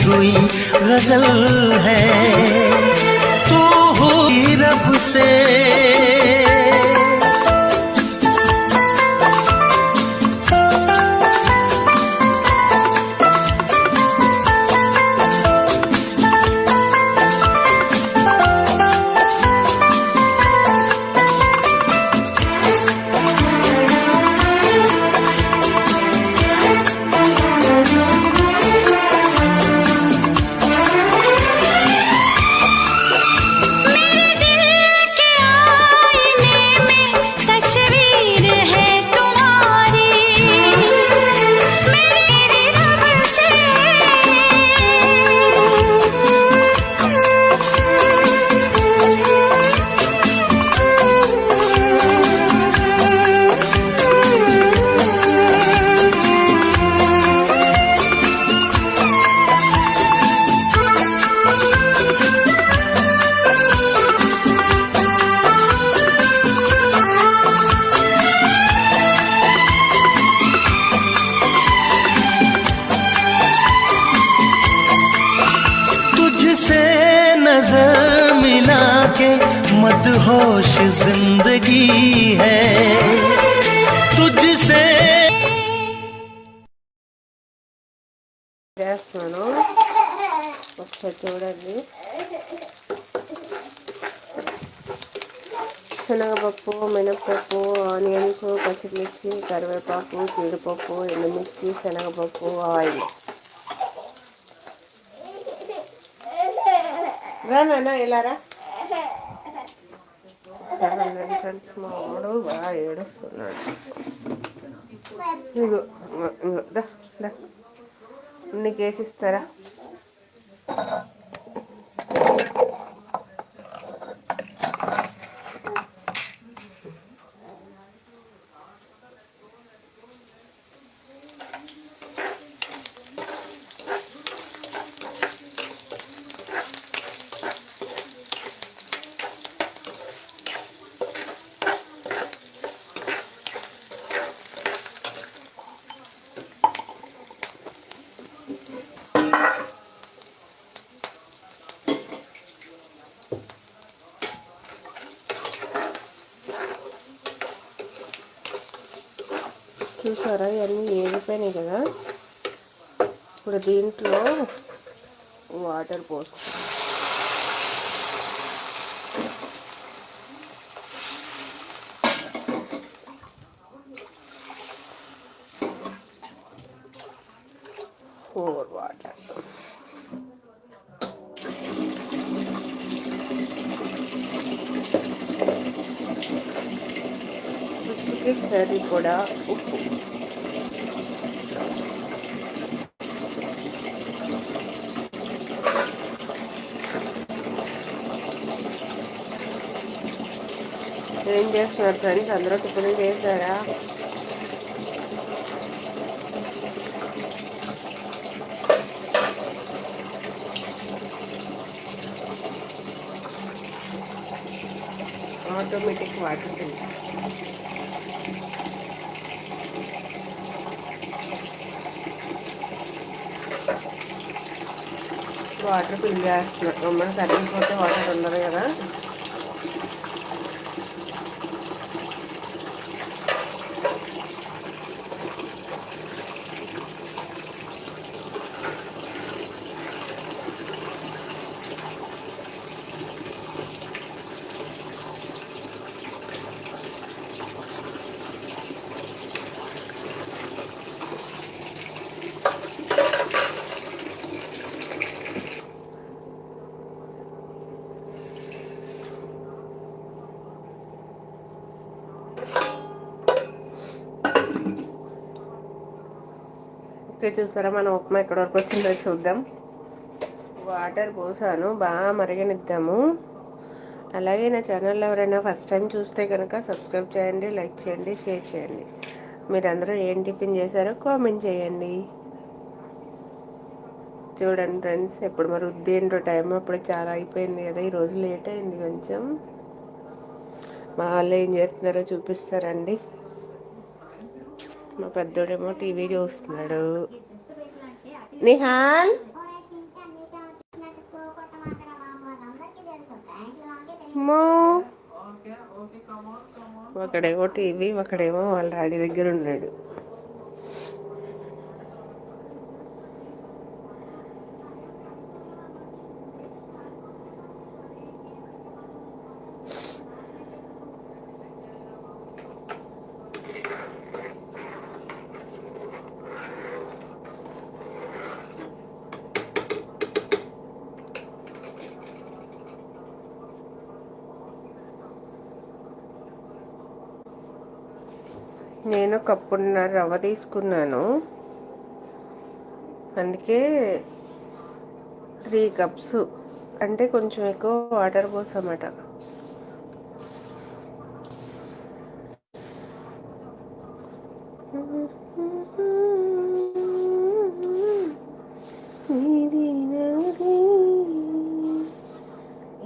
हुई गजल है, तू हुई रब से। नजर मिला के मदहोश जिंदगी है, तुझसे చేస్తున్నాను ఒకసారి చూడండి. శనగపప్పు, మినపప్పు, ఆనియన్స్, పచ్చిమిర్చి, కరివేపాకు, జీడిపప్పు, ఎండుమిర్చి, శనగపప్పు, ఆయిల్. రానా ఇలారా. ఫ్రెండ్స్ మా వాడు బాగా ఏడుస్తున్నాడు. ఇగో ఇగో దా దా నీకు వేసిస్తారా. చూసారా ఇవన్నీ వేగిపోయినాయి కదా. ఇప్పుడు దీంట్లో వాటర్ పోసుకో. వాటర్ రుచికి సరిపడా ఉప్పు. ఏం చేస్తున్నారు ఫ్రెండ్స్? అందరూ టిఫిన్ చేశారా? ఆటోమేటిక్ వాటర్ వాటర్ ఫిల్ చేస్తున్నారు. మనం సరిపోతే వాటర్ ఉండదు కదా. ఓకే, చూసారా మన ఉప్మా ఎక్కడి వరకు వచ్చిందో చూద్దాం. వాటర్ పోసాను, బాగా మరగనిద్దాము. అలాగే నా ఛానల్ ఎవరైనా ఫస్ట్ టైం చూస్తే కనుక సబ్స్క్రైబ్ చేయండి, లైక్ చేయండి, షేర్ చేయండి. మీరందరూ ఏం టిఫిన్ చేశారో కామెంట్ చేయండి. చూడండి ఫ్రెండ్స్, ఎప్పుడు మరి ఉద్దేంటో టైం అప్పుడు చాలా అయిపోయింది కదా. ఈరోజు లేట్ అయింది కొంచెం. మా వాళ్ళు ఏం చేస్తున్నారో చూపిస్తారండి. మా పెద్దోడేమో టీవీ చూస్తున్నాడు. నిహాల్ అమ్మో, ఒకడేమో టీవీ, ఒకడేమో వాళ్ళ డాడీ దగ్గర ఉన్నాడు. నేను కప్పున్నర రవ్వ తీసుకున్నాను, అందుకే 3 కప్స్ అంటే కొంచెం ఎక్కువ వాటర్ పోసామట. నీది నాది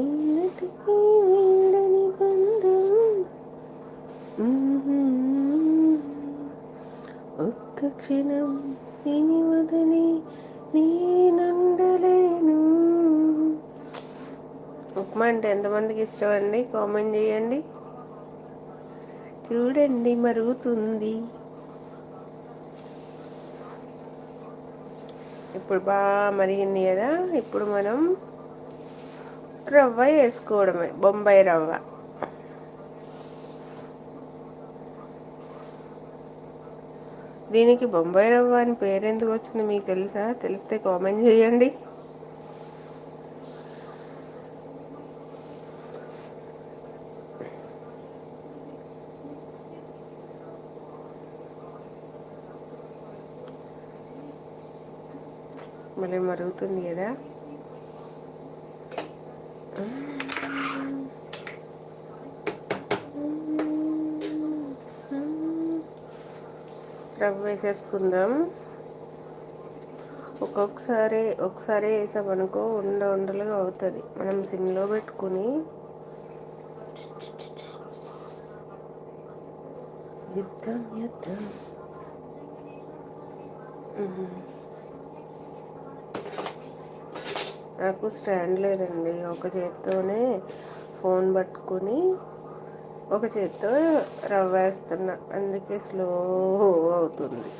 ఎన్నటికీ వీడని బంధం, ఒక్క క్షణం నిని వదని నేనుండలేను. ఉప్మా అంటే ఎంతమందికి ఇష్టం అండి? కామెంట్ చేయండి. చూడండి మరుగుతుంది. ఇప్పుడు బాగా మరిగింది కదా, ఇప్పుడు మనం రవ్వ వేసుకోవడమే, బొంబాయి రవ్వ. దీనికి బొంబాయి రవ్వ అని పేరు ఎందుకు వచ్చింది మీకు తెలుసా? తెలిస్తే కామెంట్ చేయండి. మళ్ళీ మరుగుతుంది కదా, రవ్వ వేసేసుకుందాం. ఒకసారి వేసామనుకో ఉండలుగా అవుతుంది. మనం సిమ్లో పెట్టుకుని యుద్ధం నాకు స్టాండ్ లేదండి, ఒక చేత్తోనే ఫోన్ పట్టుకుని ఒక చేత్తో రవ్వ వేస్తున్నా, అందుకే స్లో అవుతుంది.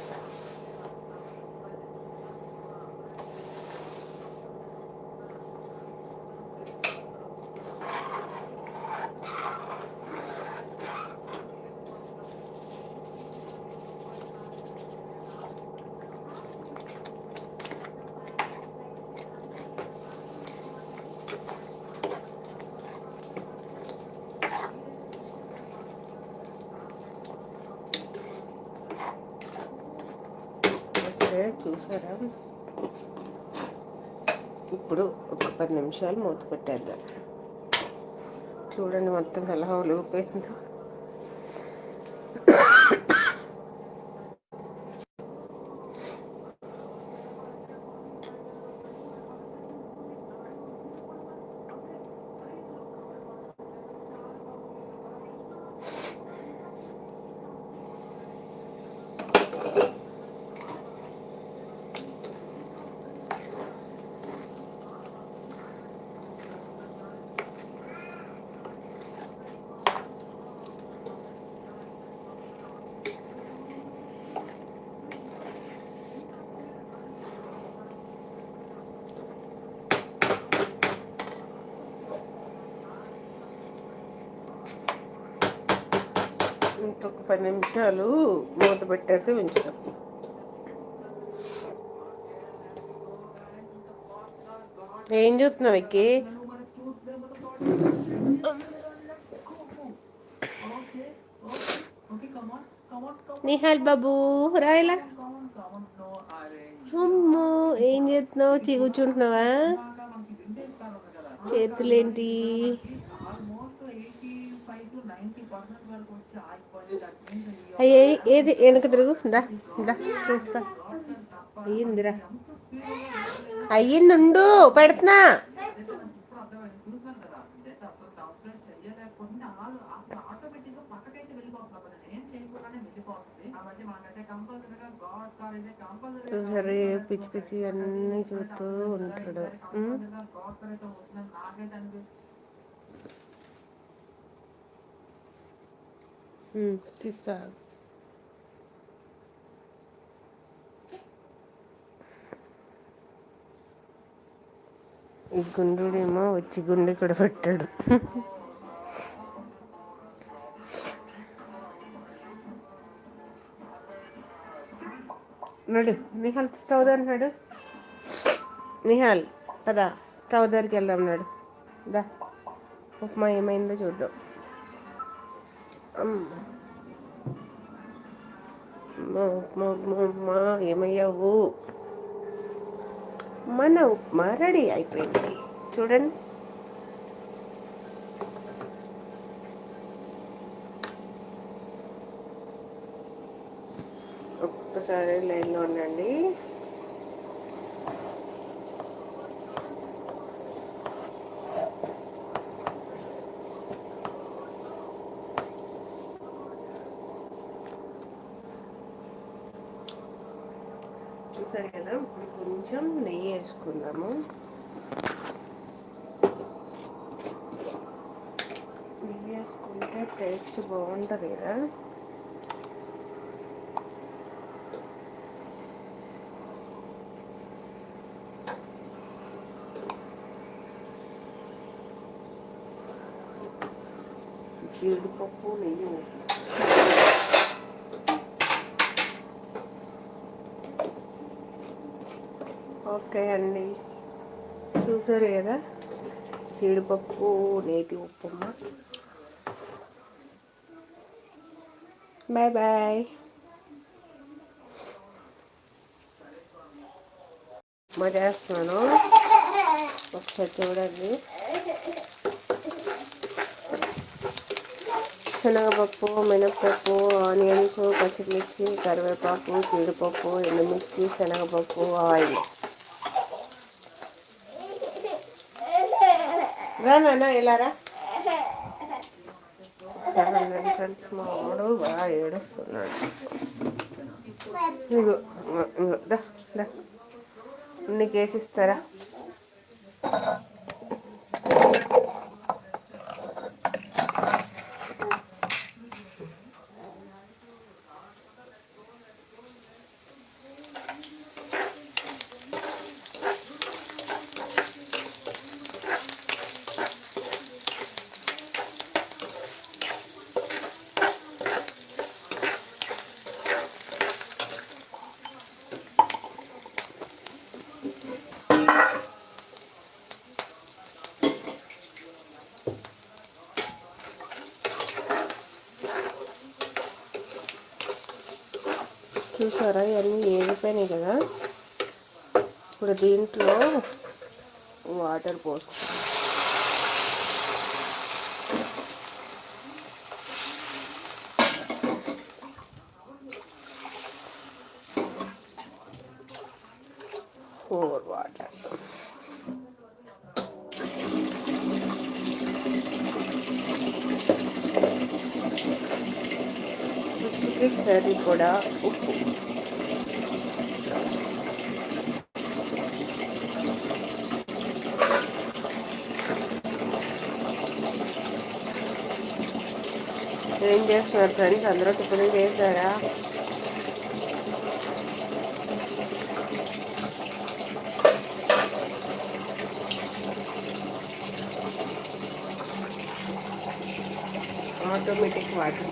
చూసారా? ఇప్పుడు ఒక 10 నిమిషాలు మూత పెట్టేద్దాం. చూడండి మొత్తం ఎలా ఉలిగిపోయిందో. ఇంకొక 10 నిమిషాలు మూత పెట్టేసి ఉంచుతాం. ఏం చూస్తున్నావు విక్కీ? నిహాల్ బాబు రాయలా. అమ్మో, ఏం చేస్తున్నావు? కూర్చుంటున్నావా? చేతులేంటి? అయ్యే, ఏది వెనక తిరుగు. దా దా చూస్తా. అయ్యిందిరా, అయ్యిందుండు పెడుతున్నా. సరే, పిచ్చి పిచ్చి అన్నీ చూస్తూ ఉంటాడు. తీస్తా. ఈ గుండుడేమో వచ్చి గుండె కూడా పెట్టాడు. నడు నిహాల్ స్టవ్ దగ్గర నడు. నిహాల్ పదా స్టవ్ దగ్గరికి వెళ్దాం నడు. దా ఉప్మా ఏమైందో చూద్దాం. ఉప్మా ఏమయ్యావు? మన ఉప్మా రెడీ అయిపోయింది చూడండి. ఒక్కసారి లైన్లో ఉండండి. చూసారు కదా, ఇప్పుడు కొంచెం నెయ్యి వేసుకుందాము. నెయ్యి వేసుకుంటే టేస్ట్ బాగుంటుంది కదా. జీడిపప్పు నెయ్యి ఓకే అండి, చూసారు కదా జీడిపప్పు నేతి ఉప్మా. Bye bye. ఉప్మా చేస్తున్నాను, ఒకసారి చూడండి. శనగపప్పు, మినప్పప్పు, ఆనియన్స్, పచ్చిమిర్చి, కరివేపాకు, జీడిపప్పు, ఎండుమిర్చి, శనగపప్పు, ఆయిల్. రానా ఇలారా. ఫ్రెండ్స్ మా వాడు బాగా ఏడుస్తున్నాడు. ఇగో ఇగో దా దా నీకు వేసిస్తారా. చూసారా ఇవన్నీ ఏగిపోయినాయి కదా. ఇప్పుడు దీంట్లో వాటర్ పోసు. వాటర్ సరిపడా ఉప్పు. ఏం చేస్తున్నారు ఫ్రెండ్స్, అందరూ టిఫిన్ చేశారా? Automatic water